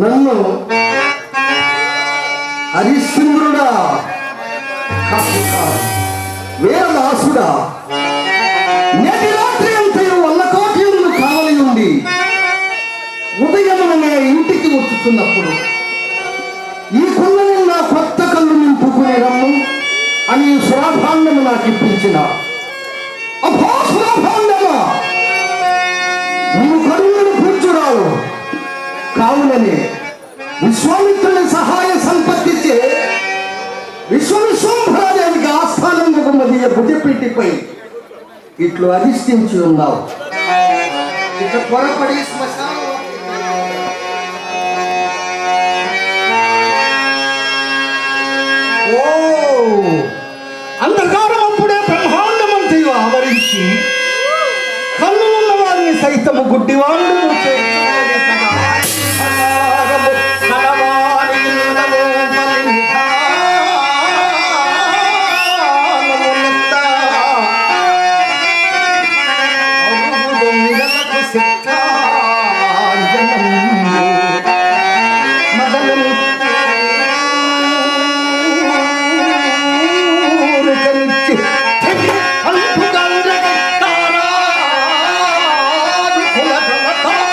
నన్ను హరిశ్చంద్రుడా, వీరదాసుడా, నేటి రాత్రి అంతయు 100 కోటి కావలి ఉండి ఉదయమునే ఇంటికి వచ్చుతున్నప్పుడు ఈ కొండ నిండా కొత్త కళ్ళు నింపుకునే రమ్ము అని సురాభాండము నాకు ఇప్పించిన అభా సురాభాండమా, నీవు కరుణను పూజ్యురాలు కావుననే విశ్వామిత్రుని సహాయ సంపత్తిచే విశ్వవిశ్వంభరాదేవికి ఆస్థానం మధ్య భుజపీటిపై ఇట్లు అధిష్ఠించి ఉన్నావు. ఇక త్వరపడి శ్మశానం అంధకారం అప్పుడే బ్రహ్మాండమంతయు ఆవరించి కన్నులున్న వారిని సైతము గుడ్డివాడు Oh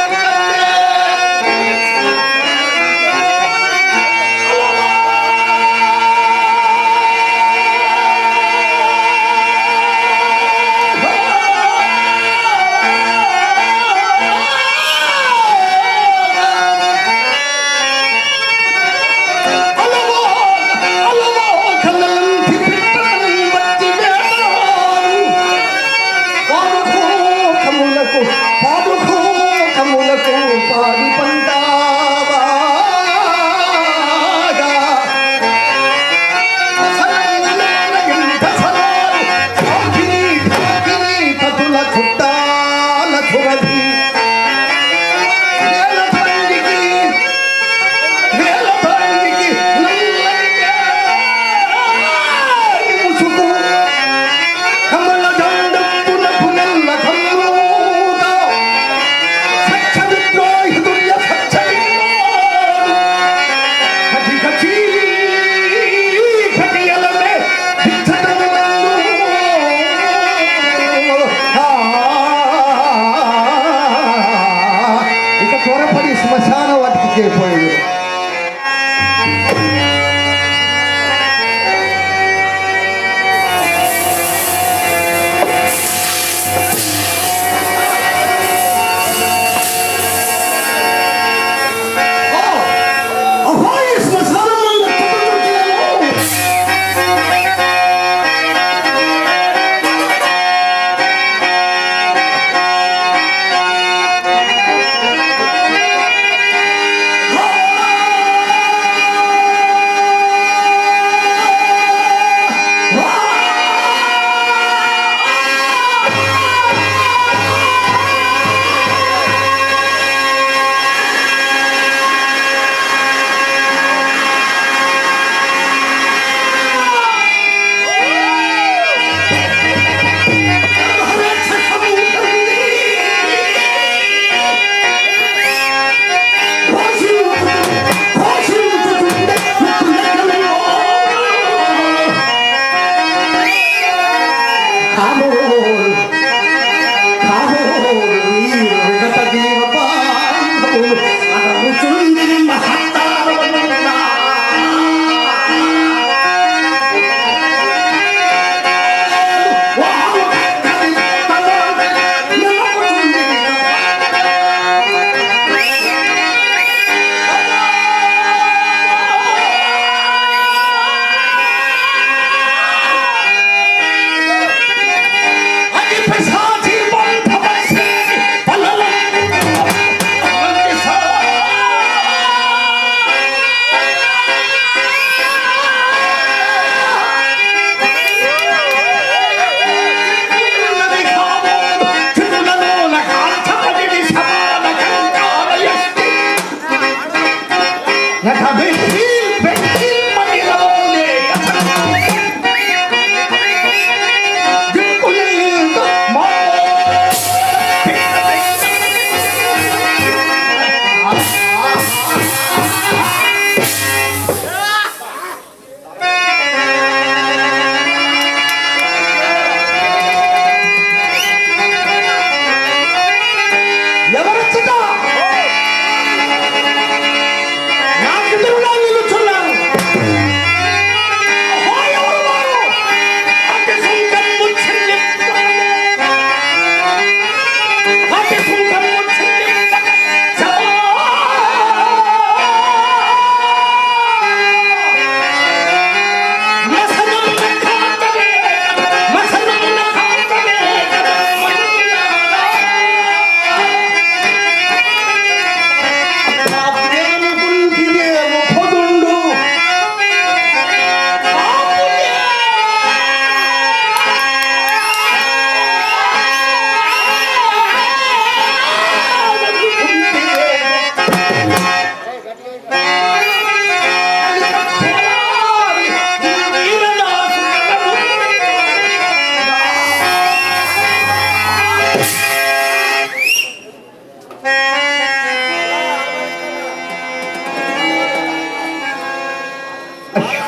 అయ్యో,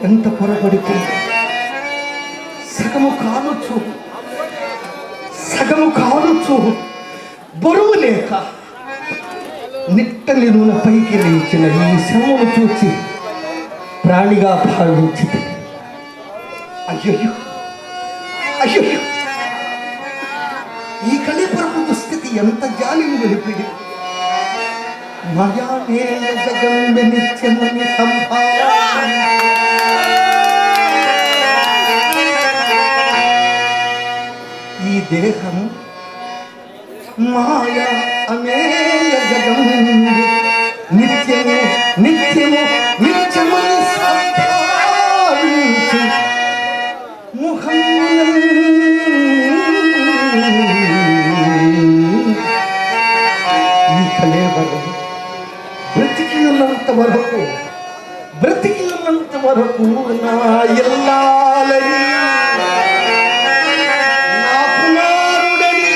ఎంత పొరపడిపోయింది. సగము కాలుచు బరువు లేక నిట్టలి నూనె పైకి లేచిన ఈ శవమును చూసి ప్రాణిగా భావించింది. అయ్యయ్యో అయ్యయ్యో, ఈ కలిపురపు దుస్థితి ఎంత జాలిని వెలిపిడి. మయానేయ జగంబె నిత్యమని సంభావన. ఈ దేహం మాయ అమేయ జగంబె నిత్యము నిత్యము నిత్యమని సంభావించి ముఖం ఈ కలేబరం బ్రతికి ఉన్నంత వరకు నా ఎల్లాలని, నా కుమారుడని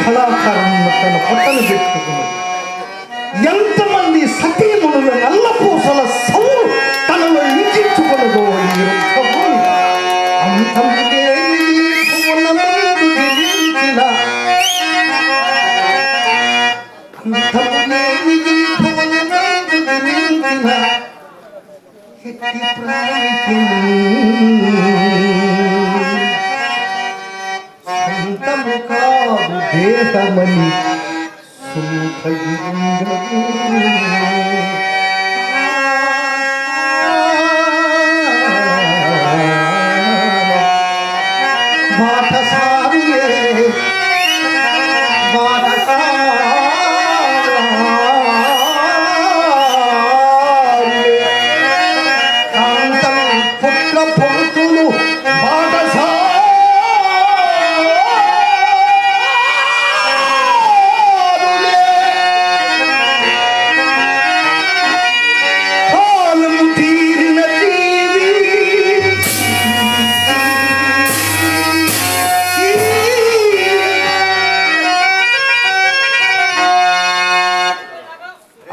కళాకారులను తన పొట్టను పెట్టుకున్నది. ఎంతమంది సతీమునుల నల్లపూసల సౌరు తనలో ఇంచుకొనదో అంతమంది సొంతము కాదు దేహమని సుఖయుండదు. బాటసారులే కాంతం పుట్ల పొరుతులు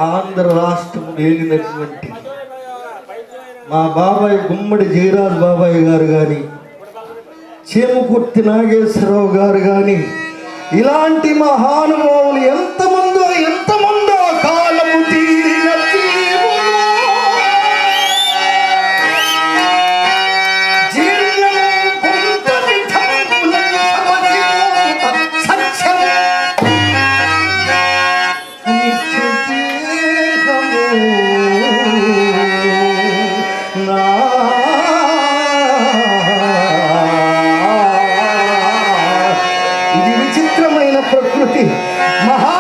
ఆంధ్ర రాష్ట్రం ఏలినటువంటి మా బాబాయ్ గుమ్మడి జయరాజ్ బాబాయ్ గారు కానీ, చేమకుర్తి నాగేశ్వరరావు గారు కానీ, ఇలాంటి మహానుభావులు ఎంతమందో కాలము తీరిన ఇది విచిత్రమైన ప్రకృతి. మహా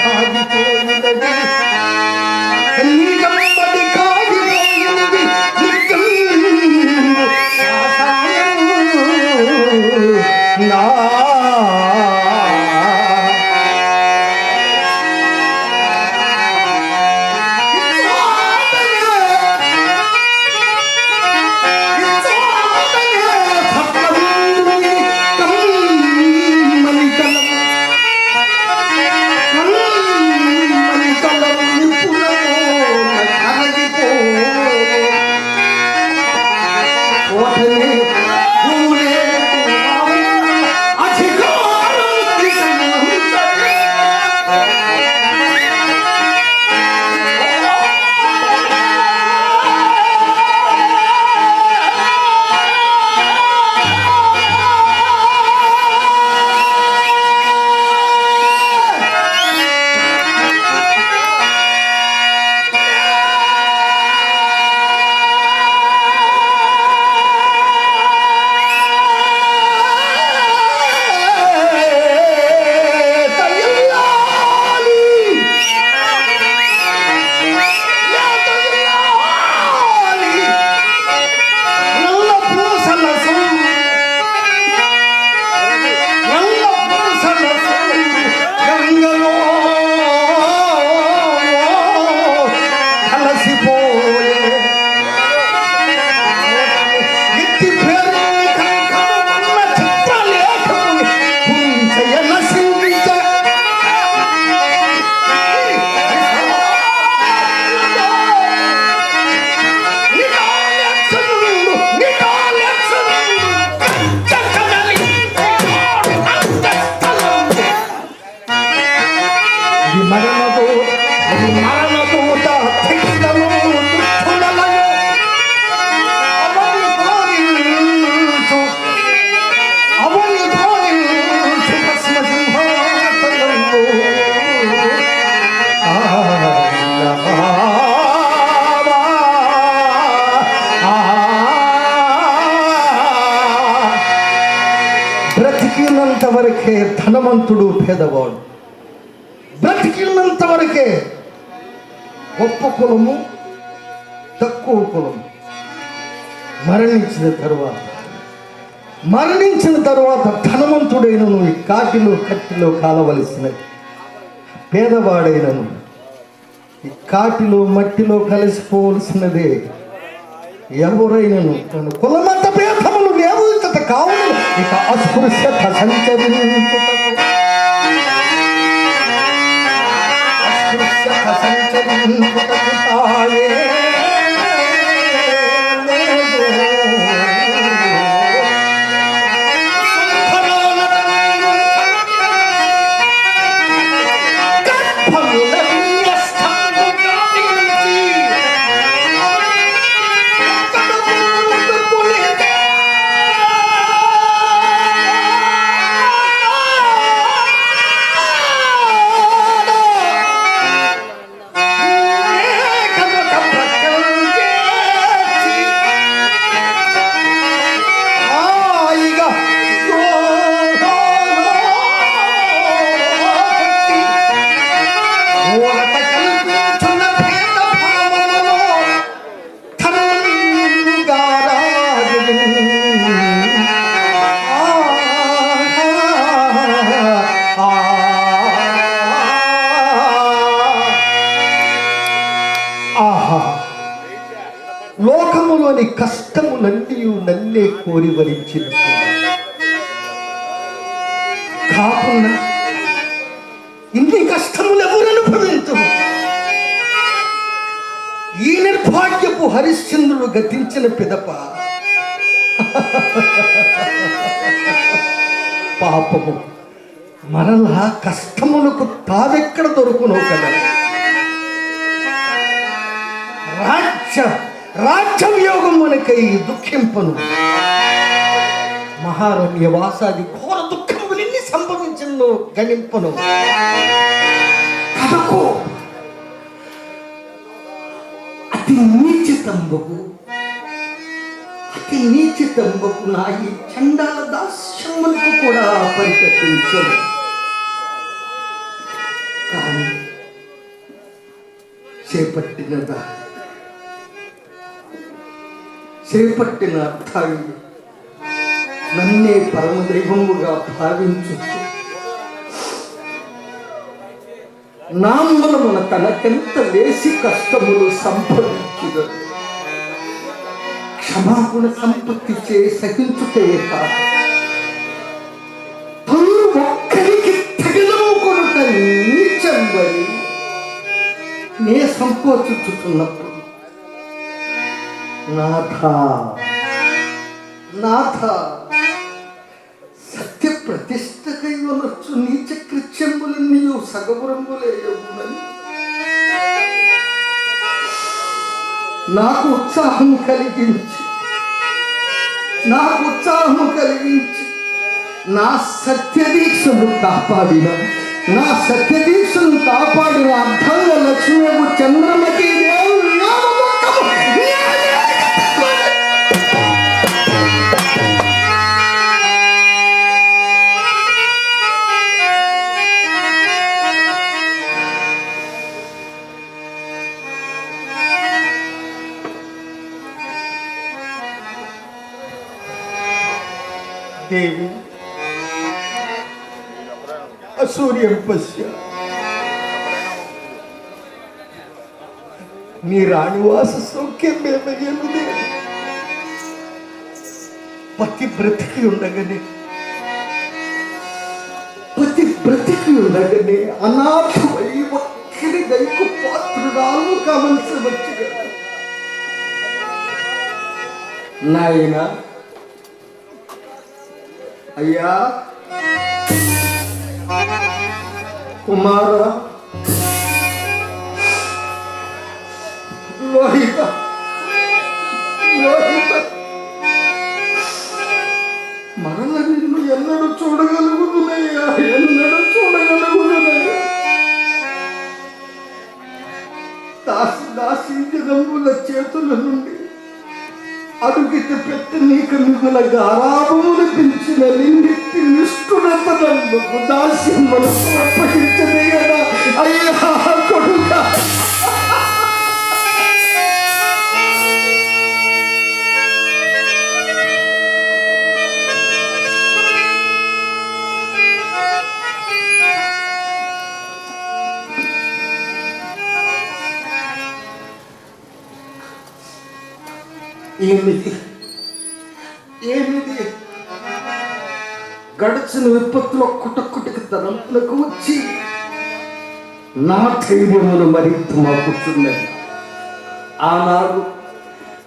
కాగిపోయినది కన్నీగంబడి కాగిపోయినది నిత్యం నా బ్రతికినంత వరకే ధనవంతుడు పేదవాడు, బ్రతికినంత వరకే గొప్ప కులము తక్కువ కులము. మరణించిన తరువాత ధనవంతుడైనను ఈ కాటిలో కట్టిలో కాలవలసినది, పేదవాడైనను ఈ కాటిలో మట్టిలో కలిసిపోవలసినదే. ఎవరైనను తన కులమత భేదములు లేవు కావును ఇక అస్పృశ్యత సంచరించుటకు తాయే లోకములోని కష్టములన్నీ నన్నే కోరి వరించిన కాకుండా ఇన్ని కష్టములు ఎవరు అనుభవించు. ఈ నిర్భాగ్యపు హరిశ్చంద్రుడు గతించిన పిదప పాపము మరలా కష్టములకు తావెక్కడ దొరుకును కదా. రాజ్యవియోగం మనకై దుఃఖింపను, మహారణ్యవాసాది ఘోర దుఃఖములు ఎన్ని సంభవించను గణింపను. కదకు అతి నీచితంబకు నా ఈ చండాల దాస్యములకు కూడా పరితపించను. కానీ చేపట్టిన అర్థాన్ని నన్నే పరమదైవముగా భావించు నా మూలమున తనకెంత లేసి కష్టములు సంభవించుదు క్షమాగుణ సంపత్తి చే సహించుటే కాదు ఒక్కరికి తగిలముకొనుట నీచంబడి నే సంకోచించుతున్నప్పుడు నాథ సత్య ప్రతిష్టకై వనొచ్చు నీచ కృత్యములన్నీ సగపురంబులేయవునని నాకు ఉత్సాహం కలిగించి నా సత్యదీక్షను కాపాడిన అర్థంగా లక్ష్మీవు చంద్రమతి దేవి అసూర్యం పశ్య నీ రాణివాస సౌఖ్యం మేమయ్యనుదే పతి బ్రతికి ఉండగానే అనాథమై ఒక్కడి దైకు పాత్రురాలు కావలసి వచ్చి నాయన అయ్యా కుమార లోహిత మరల నిన్ను ఎన్నడూ చూడగలుగుతున్నాయ్యా దాసి జగంబుల చేతుల నుండి అడుగితే పెట్టి నీకు మిగుల గారాబములు పిలిచిన నిండిట్టి నిష్ఠురతనందుకు దాస్యం మనసు అప్పగించదే కదా అయ్యా కొడుక ఏమిది గడిచిన విపత్తులో కుటకుటికి తరంపులకు వచ్చి నా ధైర్యమును మరింత మాకుతున్నది. ఆనాడు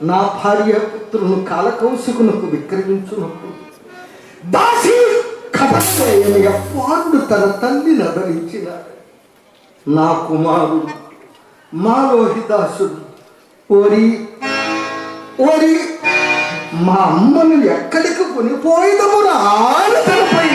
నా భార్య పుత్రులను కాలకౌశికునకు విక్రయించున్నప్పుడు దాసి కథయ్య పాండు తన తల్లిని అదలించినాడు. నా కుమారుడు మా లోహిదాసుడు ఓరి మా అమ్మను ఎక్కడికి కొనిపోయిదమురా తనపై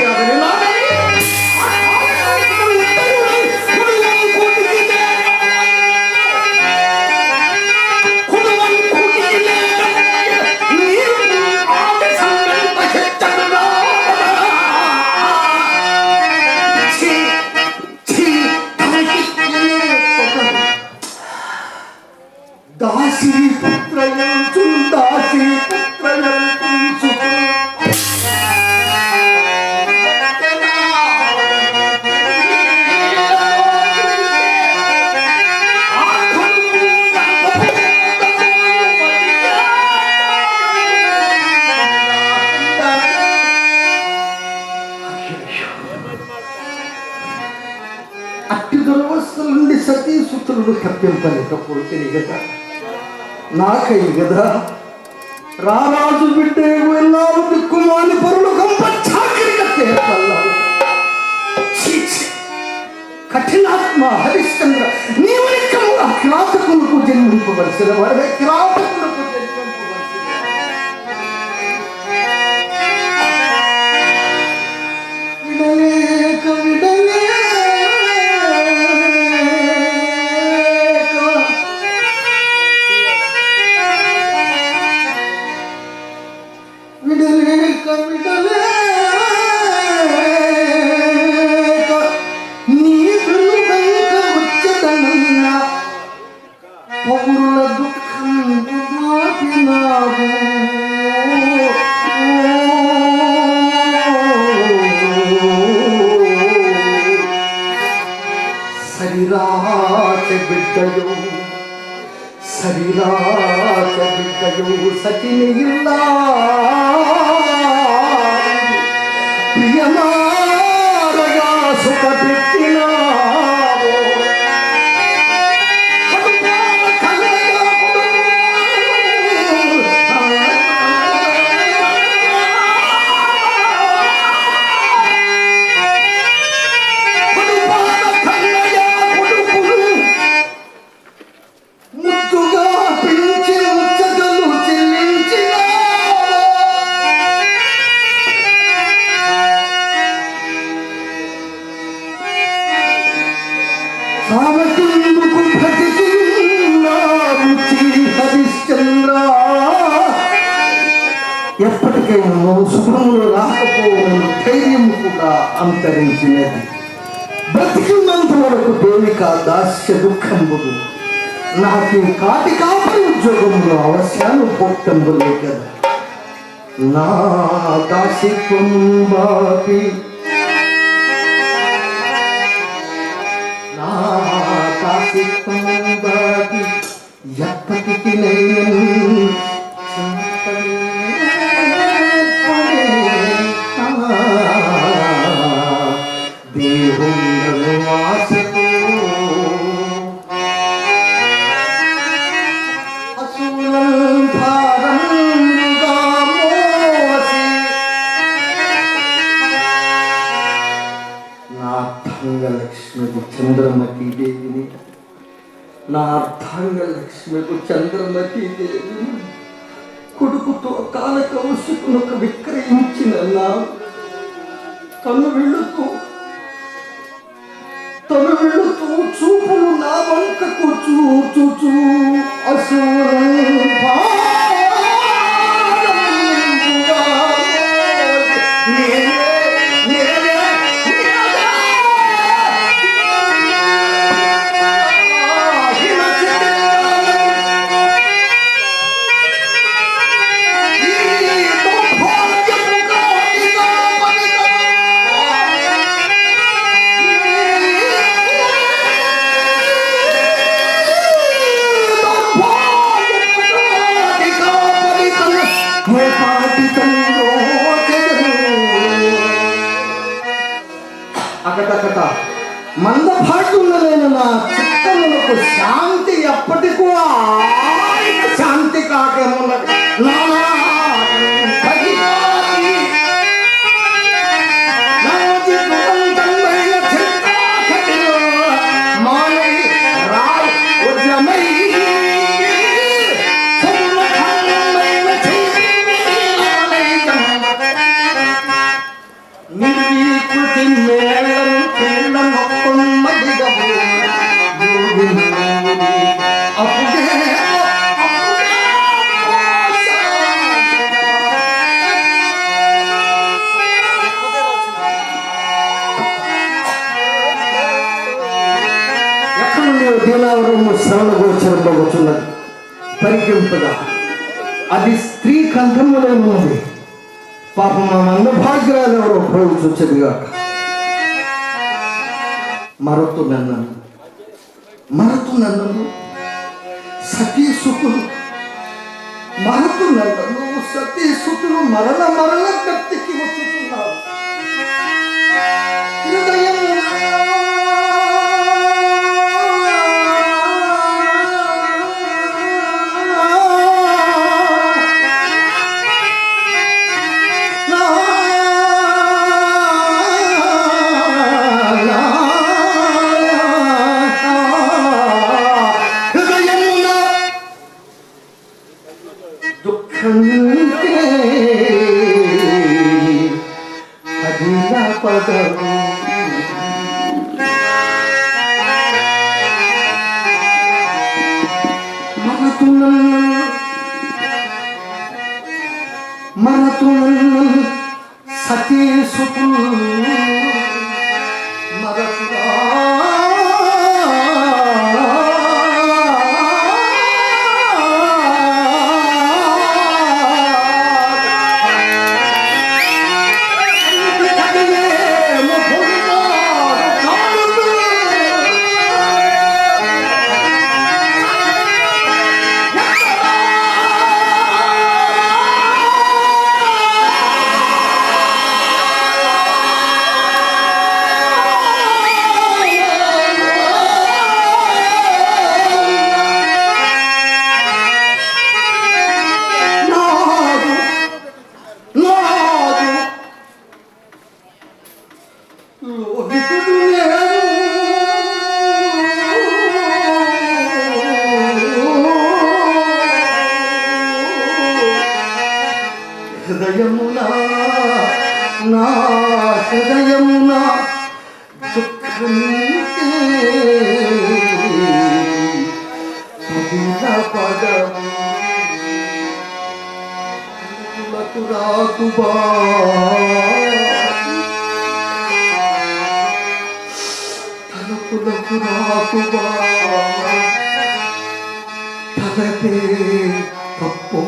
దాసి పుత్రయంచు అట్టి దురవస్థల నుండి సతీసుతులను తప్పింపలేకపోతే కదా నాకై కదా రారాజు బిడ్డే వెళ్ళారు దిక్కుమాలి పరులు గొప్ప చాకరిగా తేపల్లారు. కఠినాత్మ హరిశ్చంద్ర నీవు నిక్కముగా కిరాతకులకు జన్మింపవలసిన వాడే కిరాతకులకు ಬಿಡ್ಡಯೋ ಸರಿರಾಜ ಬಿಡ್ಡಯೋ ಸತಿನಿಲ್ಲ ಪ್ರಿಯಮಾರಗ ಸುಖ ಬಿಟ್ಟಿನ ఎప్పటికైనా శుభములు రాకపోవడం ధైర్యం కూడా అంతరించినది. బ్రతికినంత వరకు దేవిక దాస్య దుఃఖంబులు నాకు కాటి కాపరి ఉద్యోగంలో అవశ్యాలు పోక్తంబులే కదా. నా దాసిత్వం బాపి నా దాసిత్వం బాపి ఎప్పటికి నేను దేవుని వాసతో అసూలంధారంగా మోసి నా అర్థంగలక్ష్మికు చంద్రమతి దేవిని నా అర్థాంగలక్ష్మికు చంద్రమతి దేవిని కొడుకుతో కాలకౌశికునకు విక్రయించిన నా తను వెళుతూ చూపులు నా వంకకు చూచు అసూరంగా అకటకట మందభాగ్యులైన నా చిత్తములకు శాంతి ఎప్పటికూ శాంతి కాకమున్నది. దీనావరము శ్రవణ గోచరంలోచున్నది పరికింపగా అది స్త్రీ కంఠములే ఉన్నది. పాపం మా మందభాగ్యాలు ఎవరో పోయి చూచదిగాక మరతునన్నను సతీసుతులు మరణ కత్తికి వచ్చుతున్నారు. హృదయమున దుఃఖంటే పదము రాకుబా తలుపులకు రాకుబా తలపే తప్పు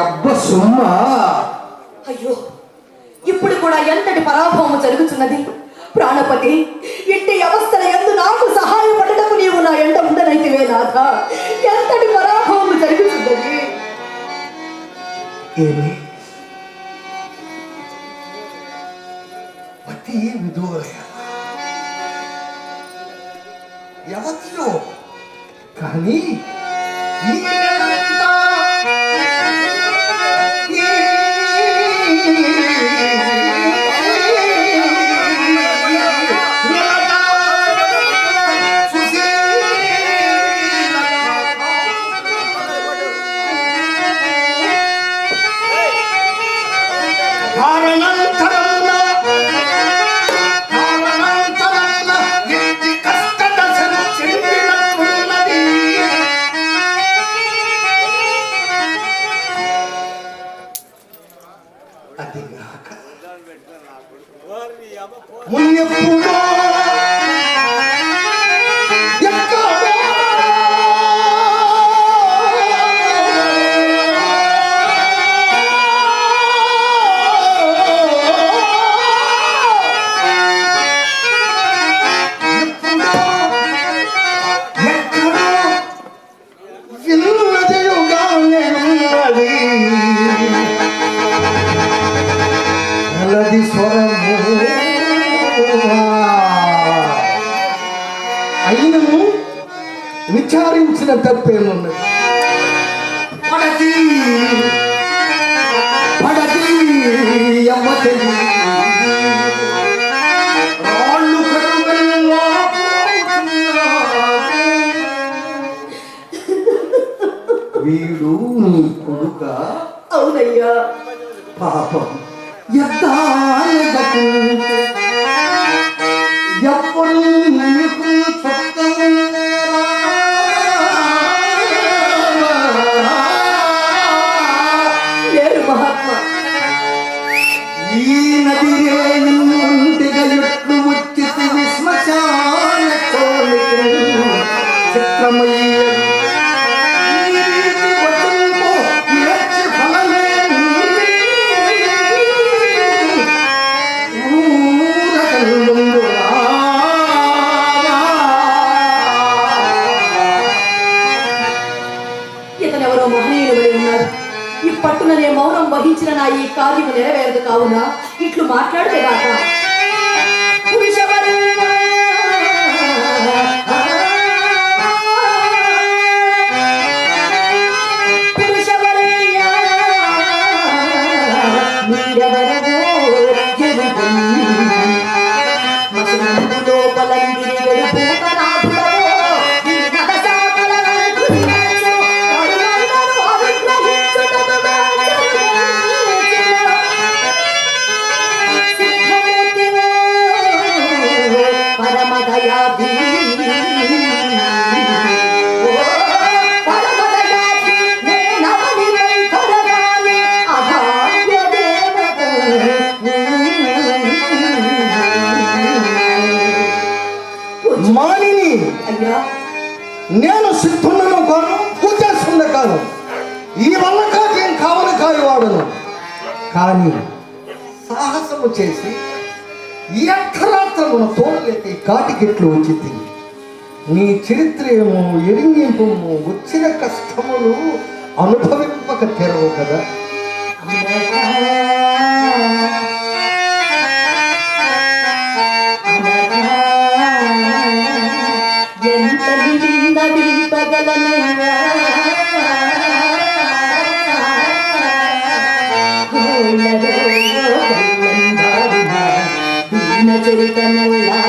అబ్బ సుమ్మా, అయ్యో ఇప్పుడు కూడా ఎంతటి పరాభవం జరుగుతున్నది. ప్రాణపతి, ఇంటి అవస్థల ఎందు నాకు సహాయపడటకు నీవు నా ఎంట ఉండనైతివే నాథ. ఎంతటి పరాభవం జరుగుతున్నది. ఏమి పతి విధువయ యవతిలో కానీ ఈ నెలంతా అయినను విచారించిన తప్పేమున్నది. పడతి పడతి యవ్వతి రాళ్ళు కరుగల్లా వీడు నీ కొడుక? అవునయ్యా. పాపం ఎవ్వరు నీకు లేరు మహాత్మా. ఈ నది రేణుంటిగా ఎట్లు వచ్చితి విశ్మశాన చిత్రమయ్య పట్టుననే మౌనం వహించిన నా ఈ కార్యము నెరవేరదు. కావున ఇట్లు మాట్లాడలేదాక మానిని నేను సిద్ధున్నను కాను, పూజేస్తున్న కాను. ఈ వల్ల కాకేం కావని కాని వాడును. కానీ సాహసము చేసి ఈ అర్ధరాత్రమున తోడలేక కాటికెట్లు వచ్చింది. నీ చరిత్రేమో ఎరింగింపము వచ్చిన కష్టములు అనుభవింపక తెరవు కదా. చరితనల్లా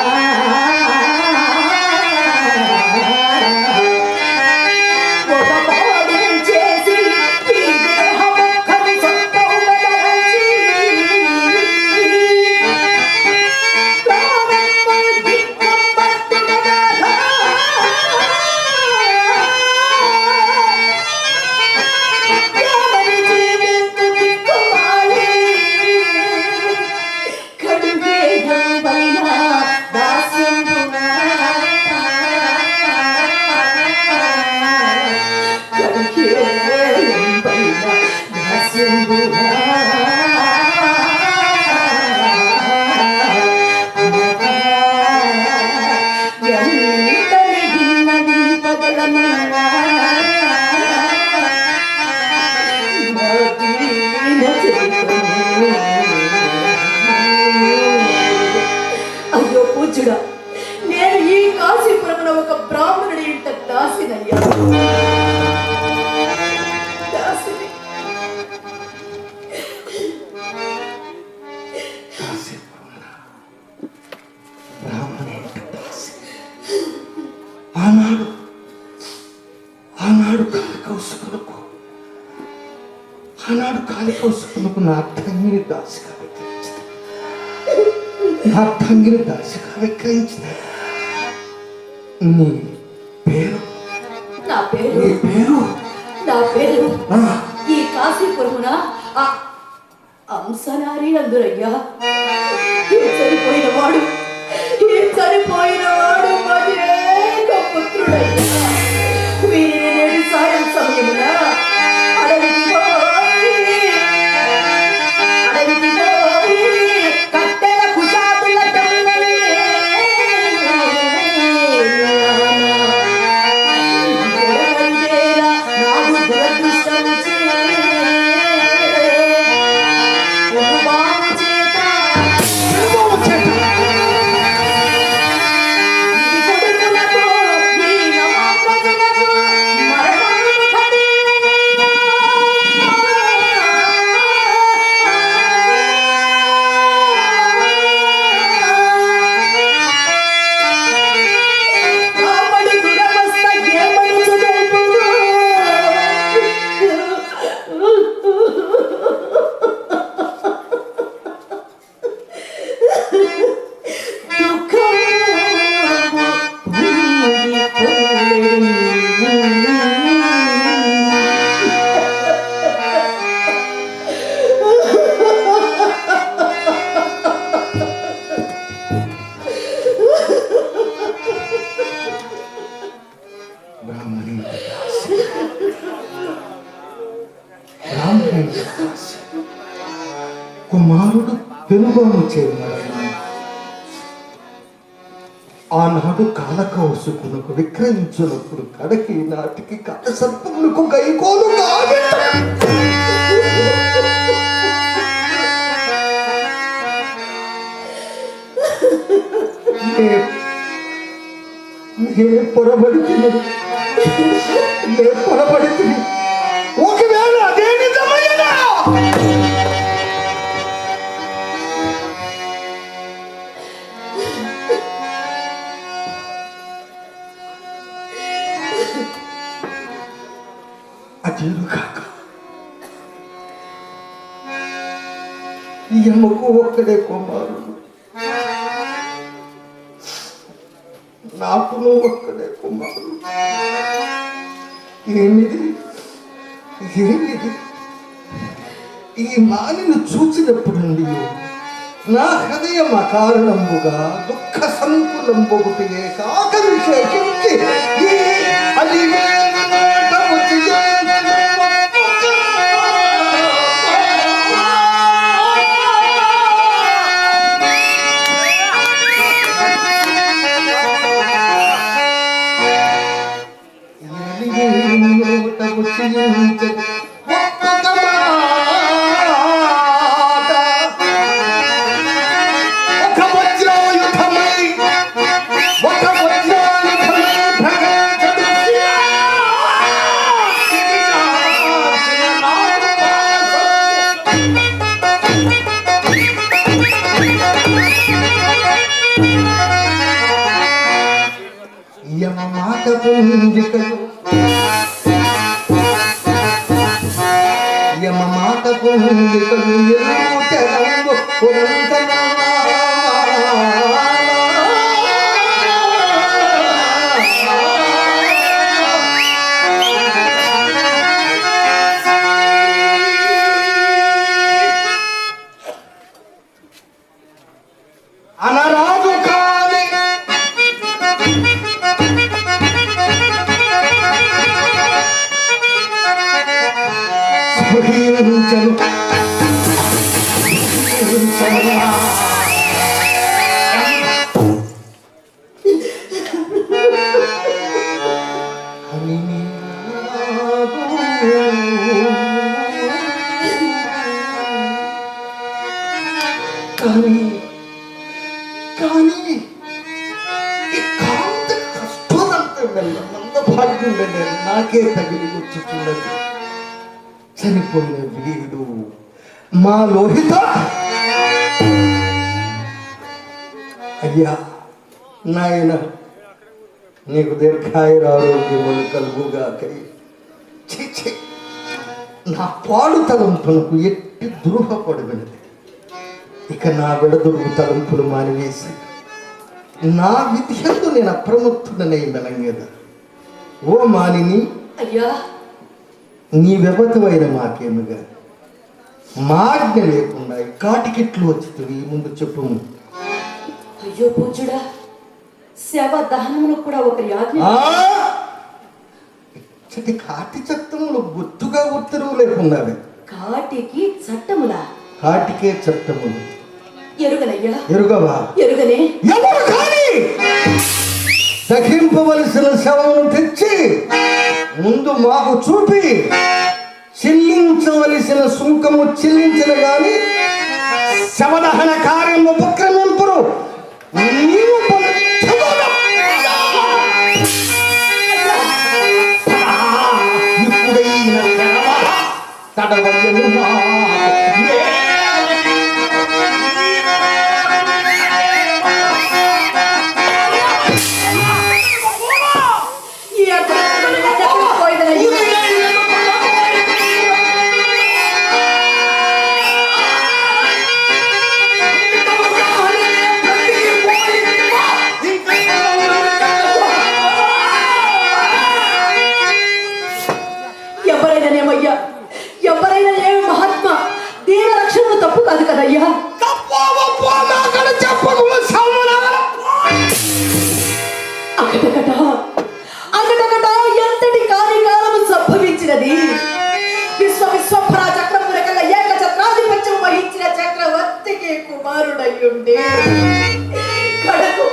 దాసిని. ఆనాడు కాలికౌసుకులకు నా తంగిని దాసిగా విక్రయించింది. నీ పేరు నా పేరు నీ పేరు నా పేరు ఆ, ఈ కాశీపురమున ఆ అంశనారి అందురయ్యా. ఈ చనిపోయిన వాడు మధురేక పుత్రుడయ్యా. వీరిని నేడు సాయం సమయమున అడవికి పోయి కట్టెల కుశాతుల తొందరే నాకు దురదృష్టము బాబు చేత ఈ కొడుకులకు ఈ నవాబులకు మరణము రామడి దురవస్థ ఏమని తెలుపుదు. బ్రాహ్మణుని దాసి. కుమారుడు పెనుగోము చేరినాడు. ఆనాడు కాలకౌసుకునకు విక్రయించినప్పుడు కడకి నాటికి కాల సర్పములకు గైకోలు పొరబడి ఒకవేళ అదే నిజమైనా అదేను కాక ఈ అమ్మకు ఒక్కడే కుమారుడు, నాకును ఒక్కడే కుమారుడు. ఏమిది ఈ మానిని చూసినప్పుడు నా హృదయం అకారణంబుగా దుఃఖ సంకులంబొకటి కాక విశేషించి ఈ అలివేలు నాటము చేయును మాట పుంజికలు యమ మాట పుంజికలు ఎరుచెరంగు పురంతనా అనరాజు కాని స్ఫురించను కానీ కానీ ఈ కాంత కష్టమంటే మంద భాగ్యం నా నాకే తగిలి వచ్చుతున్నది. చనిపోయిన వీడు మా లోహిత. అయ్యా నాయన, నీకు దీర్ఘాయురారోగ్యములు కలుగుగాకయ్య. ఛీ, నా పాడు తలంపులకు ఎట్టి ద్రోహపడగలది. ఇక నా విడదొరుగు తలంపులు మానివేసి నా విద్యందు నేను అప్రమత్తుడనై మెలంగేదా. ఓ మానిని, అయ్యా నీ వ్యవతమైన మాకేముగా మాజ్ఞ లేకుండా కాటికెట్లు వచ్చుతుంది. ముందు చెప్పు. అయ్యో పూజుడా, శవ దహనమును కూడా ఒకరి ఆజ్ఞ. కాటి చట్టములు గుర్తుగా ఉత్తర్వు లేకున్నావే. కాటికి చట్టములా? కాటికే చట్టములు ఎరుగనయ్యా. ఎరుగవా? ఎరుగనే. ఎవరు కానీ దహింపవలసిన శవమును తెచ్చి ముందు మాకు చూపి చెల్లించవలసిన సుంకము చెల్లించిన గాని శవదహన కార్యం ఉపక్రమింపరు. నీవు ఇప్పుడైన తడవయ్యను ఎవరైనా ఏమి మహాత్మా, దీన రక్షణ తప్పు కాదు కదయ్యా. అకటకట ఎంతటి కార్యకాలము సంభవించినది. విశ్వపరా చక్రముల కల్లా ఏక చక్రాధిపత్యం వహించిన చక్రవర్తికి కుమారుడయ్యుండే కడకు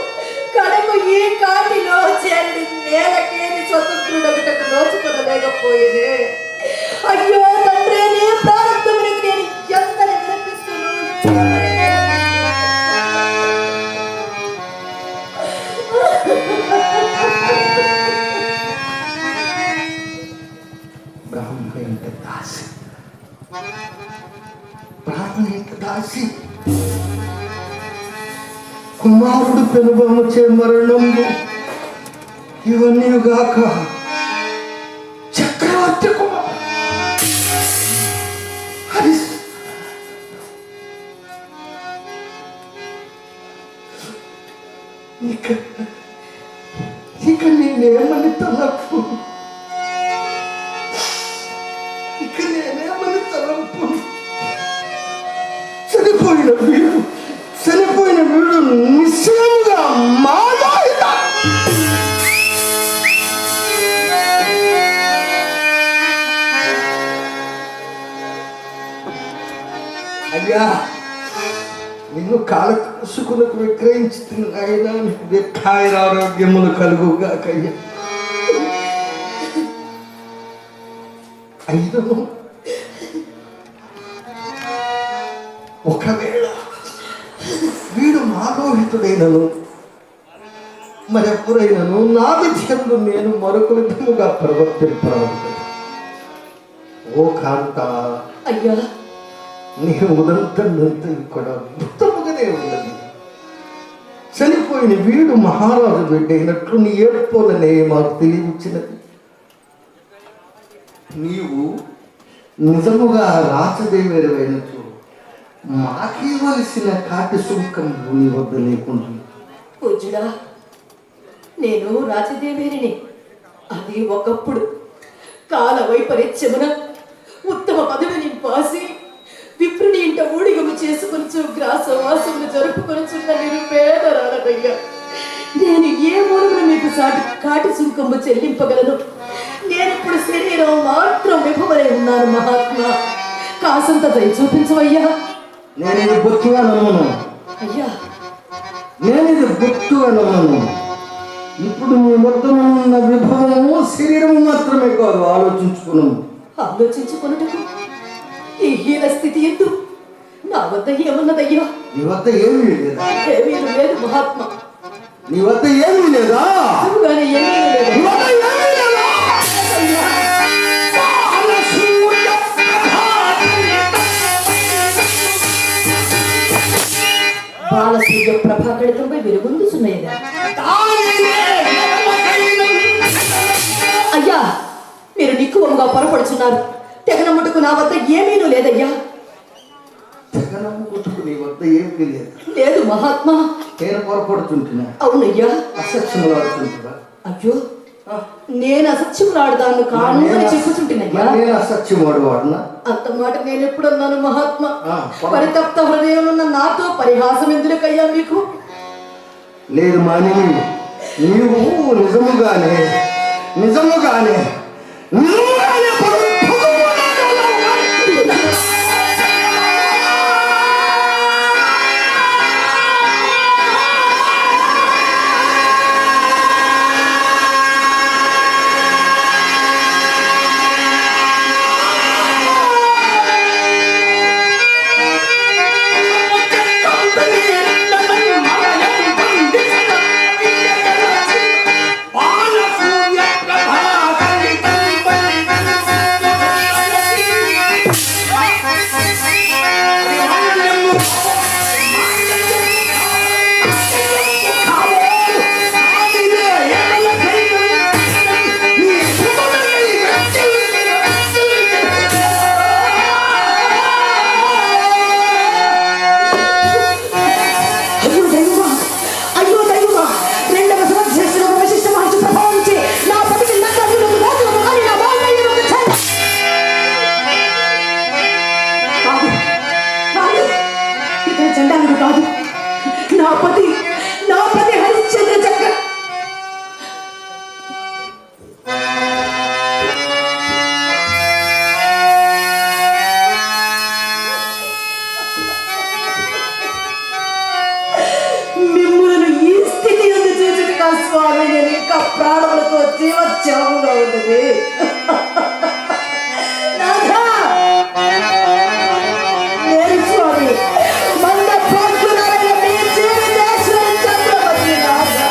ఈ కాటిలో చేరి నేలకేని స్వతంత్రుడగటకు నోచుకొనలేకపోయేదే. అయ్యో తండ్రి, నీ ప్రారంభమునకు నేను ఎంతని వినిపిస్తున్నాను. బ్రాహ్మణ దాసి కుమారుడు పెనుబొమ్మచే మరణము ఇవన్నీ గాక చక్రవర్తి కుమార్ ఇక నేనేమని తలపు, ఇక నేనేమని తలంపు. చనిపోయిన వీడు నిశ్చయముగా మాదాయిత. అయ్యా, నిన్ను కాలకసుకులకు విక్రయించుతున్న ఆయన నీకు దీర్ఘాయురారోగ్యములు కలుగుగాకయ్యా. అయినను ఒకవేళ వీడు మాలోహితుడైనను మరెప్పుడైనను నా విషయంలో నేను మరొక విధముగా ప్రవర్తింపరాదు. ఓ కాంత, అయ్యా నీ ఉదంతంతా కూడా అద్భుతముగానే ఉన్నది. చనిపోయిన వీడు మహారాజు బిడ్డ అయినట్లు నీ ఏడ్పోలనే మాకు తెలియవచ్చినది. నీవు నిజముగా రాచదేవేరువైనట్లు మాకివ్వలసిన కాటి సుంకం నీ వద్ద లేకుండా. పూజుడా, నేను రాజదేవేరిని. అది ఒకప్పుడు కాల వైపరీత్యమున ఉత్తమ పదవిని పాసి విప్రుని ఇంట ఊడిగము చేసుకొనుచు గ్రాసవాసమును జరుపుకొనుచున్న నిరుపేదరాలయ్యా. నేను ఏ మూలమున మీకు కాటి సుంకము చెల్లింపగలను? నేనిప్పుడు శరీరం మాత్రం విభవలే ఉన్నాను మహాత్మా. కాసంత దయ చూపించవయ్యా. నేనిది బొత్తుగా నమ్మను అయ్యా, నేనిది బొత్తుగా నమ్మను. ఇప్పుడు మీ వద్ద ఉన్న విభవము శరీరము మాత్రమే కాదు, ఆలోచించుకున్నటకు ఈ హీన స్థితి ఎందు నా వద్ద ఏమన్నదయ్యా? నీ వద్ద ఏమీ లేదా? ఏమీ లేదు మహాత్మా. నీ వద్ద ఏమీ లేదా? ఏమీ లేదు. నీ వద్ద ఏమీ లేదా? అయ్యా, మీరు నిక్కువముగా పొరపడుచున్నారు. తెగనముటకు నా వద్ద ఏమీనూ లేదయ్యా. తెగనమ్ముకుంటుకు నీ వద్ద ఏమీ లేదు. లేదు మహాత్మా. నేను పొరపడుతుంటున్నా. అవునయ్యా. అసత్యములు ఆడుతుంటున్నా. అయ్యో, నేను అసత్యములాడదాను కాను అని చెప్పుచుంటున్నయ్యా. నేను అసత్యం వాడువాడునా? అంత మాట నేను ఎప్పుడన్నాను మహాత్మా? పరితప్త హృదయం ఉన్న నాతో పరిహాసం ఎందుకయ్యా మీకు? లేదు మానిని, నీవు నిజముగానే నిజముగానే నిజముగానే ప్రాణములతో జీవత్యాముగా ఉన్నది. నేను స్వామి మంద పోర్చున్నారయ్య మీ జీవితేశ్వర చంద్రపతి నాథా.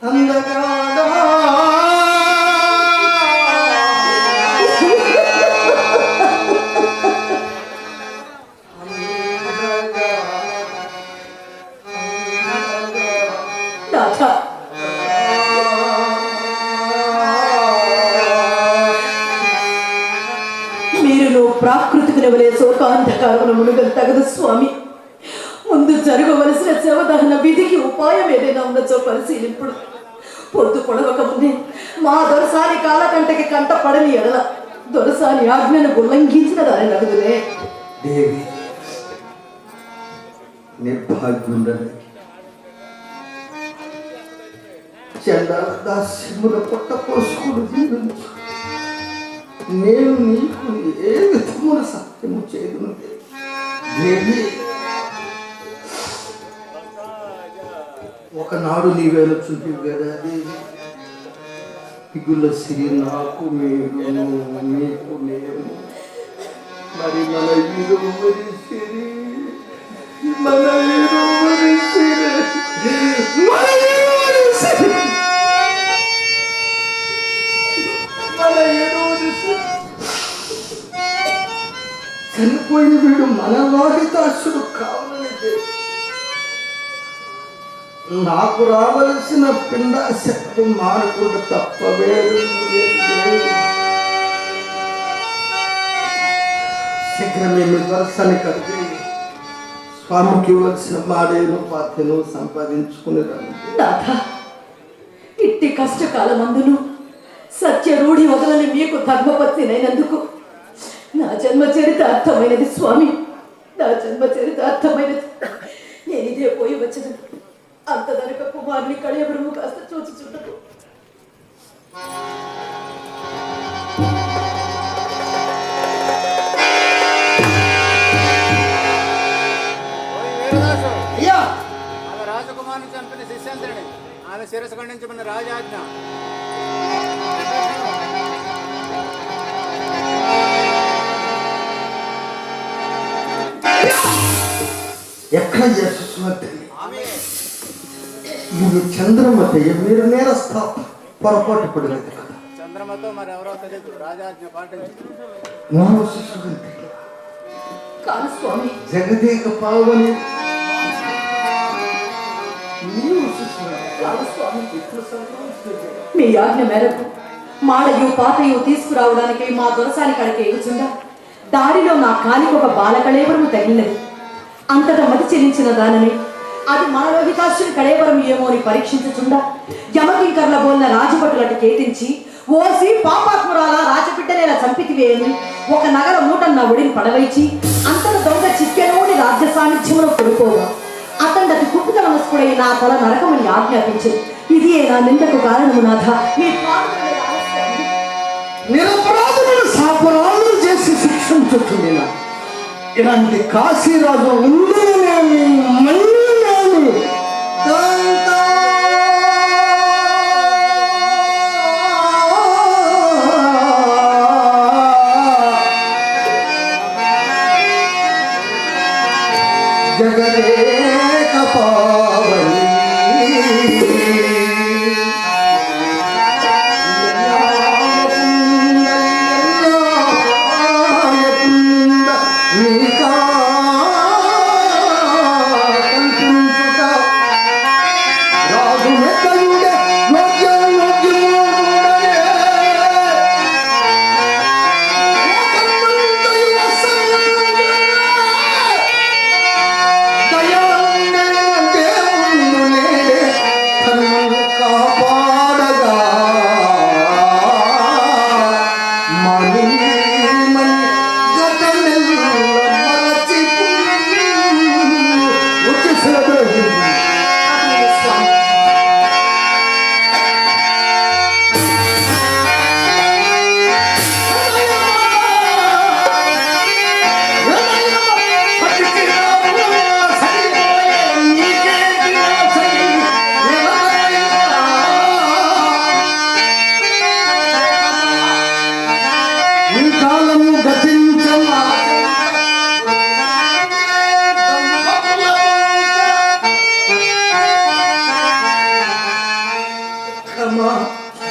అందగాడా నాథ, మీరు ప్రాకృతికి వలె శోకాంధకారమును మునుగలు తగదు స్వామి. ముందు జరగవలసిన శవదహన విధికి ఉపాయం ఏదైనా ఉన్నచో పరిశీలింపుడు. పొద్దు పొడవక ముందే మా దొరసాని కాలకంటకి కంట పడని ఎడల దొరసాని ఆజ్ఞను ఉల్లంఘించిన దాని నడుగులే. దేవి నిర్భాగ్యుండని చండాల దాస్యముల పొట్ట పోసుకుడు జీవించు. నేను నీకు ఏ విధముల సత్యము చేయను దేవి. ఒకనాడు నీవేళ చూపి కదా దేవి, పిగుల సిరి నాకు మీరు మీకు నేను. మరి మన ఇరువురి సిరి, మన ఇరువురి సిరి, మన ఇరువురి సిరి, మన ఇరువురి సిరి. చనిపోయిన వీడు మన లోహితాసుడు కావాలని దేవి. నాకు రావలసిన పిండ శక్తి మారకుండా తప్ప వేరు శీఘ్రమే మీ దర్శన కలిగి స్వామికి ఇవ్వాల్సిన మాడేను పాత్రను సంపాదించుకుని రండి. నాథ, ఇట్టి కష్టకాలమందును సత్య రూఢి వదలని మీకు ధర్మపత్నినైనందుకు నా జన్మ చరిత అర్థమైనది స్వామి. నా జన్మ చరిత అర్థమైనది. నేను ఇదే పోయి వచ్చదు. అంత దనక కుమారుని కళయబరువు కాస్త చూచుచుండదు. అయ్యా, ఆమె రాజకుమారుని చంపిన శిష్యంత్రుని ఆమె శిరస్సు ఖండించమన్న రాజాజ్ఞ. ఎక్కడ యశస్వంతి మీరు చంద్రమతయ్య, మీరు నేరస్థ పొరపాటు పడలేదు కదా. చంద్రమతో మరి ఎవరో తెలియదు, రాజాజ్ఞ పాటించు. మోసవంతి కాదు స్వామి. జగదేక పావని నీవు కాదు స్వామి. మీ ఆజ్ఞ మేరకు మాడయు పాతయు తీసుకురావడానికి మా దొరసాని కడికి ఎగుచుండా దారిలో నా కాలికి ఒక బాలకళేవరము తగిలినది. అంతటా మతి చెల్లించిన దానిని అది మన లోహితాశ్వరి కళేవరం ఏమో అని పరీక్షించుచుండా యమకింకర్ల బోలిన రాజభటులటి కేటించి, ఓసి పాపాత్మురాల రాజబిడ్డనేలా చంపితివే అని ఒక నగర మూటను నా ఒడిని పడవైచి అంతట దొంగ చిక్కెనోని రాజ్య సాన్నిధ్యములో కొడుకోగా అతడి కుట్టుక నమస్కుడై నా తల నరకమని ఆజ్ఞాపించు. ఇది నా నిందకు కారణము నాథ. మీ నిరపరాధులను సాపరాధులు చేసి శిక్షించుతుంది. ఇలాంటి కాశీరాజు ఉందేనేమి మళ్ళీ జగదేక పావని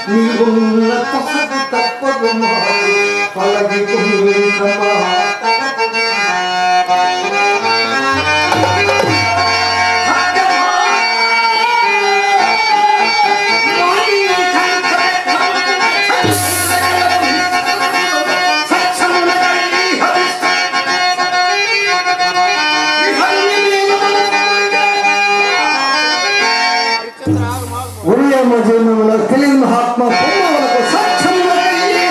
నీవున్న పసది తప్పదు మాకు పలగిపోయిందమ్మా. హరిశ్చంద్ర ఆగు మాగు. ఉరియమ్మ జన్మమున తెలియని మహాత్మ పొమ్మవలకు సత్యమున కలిగి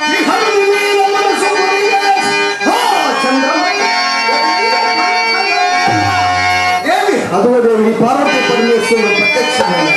ఈ హరివేల మనసు మురియే. ఆ చంద్రమయ్య. దేవి అదుగదేవి పార్వతీ పరమేశ్వరుడు ప్రత్యక్షమైన